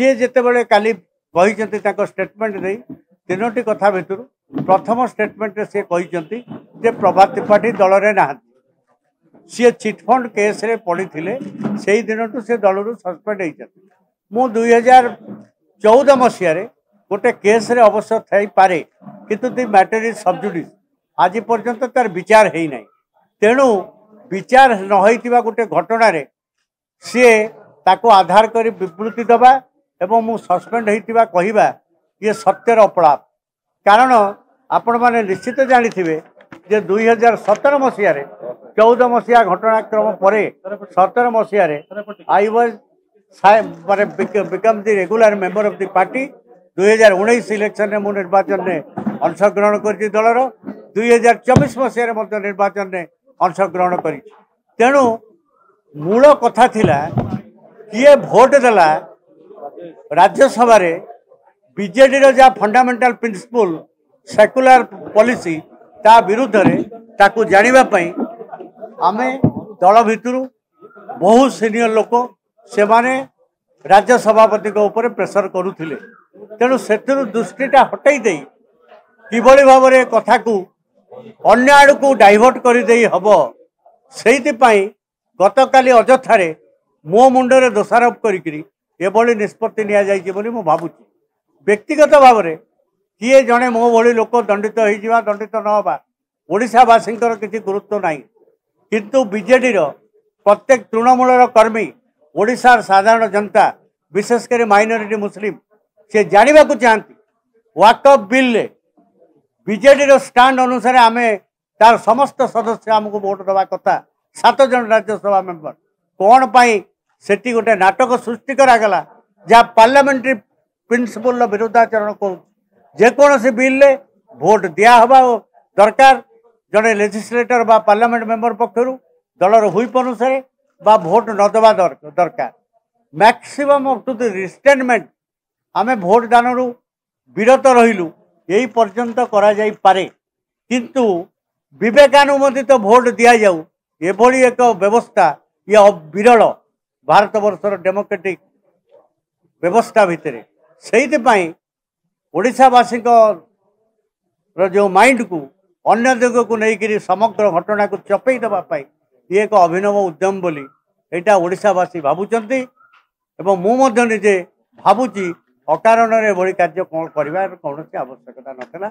सी जितेबाला काली statement दे तीनोटी कथा भितर प्रथम स्टेटमेंट सी कहते प्रभात त्रिपाठी दल में ना सी चिटफंड केस रे पड़ी से दिन से दल सस्पेंड होती मु 2014 मसीह गोटे केस रे अवश्य थी पारे किंतु दि मैटर इज सबजुडिस आज पर्यंत तार विचार है ना तेणु विचार न होइतिबा गोटे घटना सी ताको आधार कर विवृत्ति दबा एवं मु सस्पेंड होइतिबा कहिबा ये सत्यर अपलाप कारण आपण माने निश्चित जानिथिबे जे 2017 मसीह 14 मसीहा घटनाक्रम पर 17 मसीह आई वाज माने become the regular member of the party 2019 election में निर्वाचन में अंशग्रहण कर दलर 2024 मसीह निर्वाचन में अंशग्रहण कर तेणु मूल कथा थिला किए भोट देला राज्यसभा बीजेडी जहाँ फंडामेंटल प्रिंसिपल सेकुलर पॉलिसी ता विरुद्ध रे ताकू जानिबा आमे दल भितर बहुत सीनियर लोक से माने राज्य सभापति ऊपर प्रेसर करुथिले तेणु से दृष्टिटा हटई दे किभली भाव में कथा को अन्य आड़ को डाइवर्ट कर हम से गतकाली अजथारे मो मुंडे दोषारोप करी निष्पत्ति नि भावुची व्यक्तिगत भाव में किए जड़े मो भली लोक दंडित हो दंडित न हवा ओडावासी किसी गुरुत्व ना किंतु बीजेडी प्रत्येक तृणमूल कर्मी ओडिशार साधारण जनता विशेषकर माइनॉरिटी मुस्लिम से जानवा चाहती वाकअप बिल बीजेडी स्टैंड अनुसार आमे तार समस्त सदस्य आमको वोट दवा कथा 7 जन राज्यसभा मेंबर कौन पाई सेठी गोटे नाटक सृष्टि करागला जहाँ पार्लियामेंट्री प्रिंसिपल विरोधाचरण कर जेकोसी बिल भोट दिया हवा दरकार जड़े लेजिस्लेटर बा पार्लियामेंट मेंबर पक्षर दलर हुईप अनुसार बा भोट न देवा दरकार मैक्सिमम अप टू द रिस्टेनमेंट आमे भोट दान विरत रहिलु यही पर्यंत करा जाई पारे किंतु विवेकानुमोदित भोट दिया जाऊ एभली एक व्यवस्था ये विरल भारत वर्षर डेमोक्रेटिक व्यवस्था भितर से ओडावासी जो माइंड को अन्य दिग को लेकर समग्र घटना को चपई देवाई ये एक अभिनव उद्यम बोली यहाँ ओडावासी भावुंट मुझे भावुची अकारण एभली कार्य कौन कर कौन आवश्यकता नाला।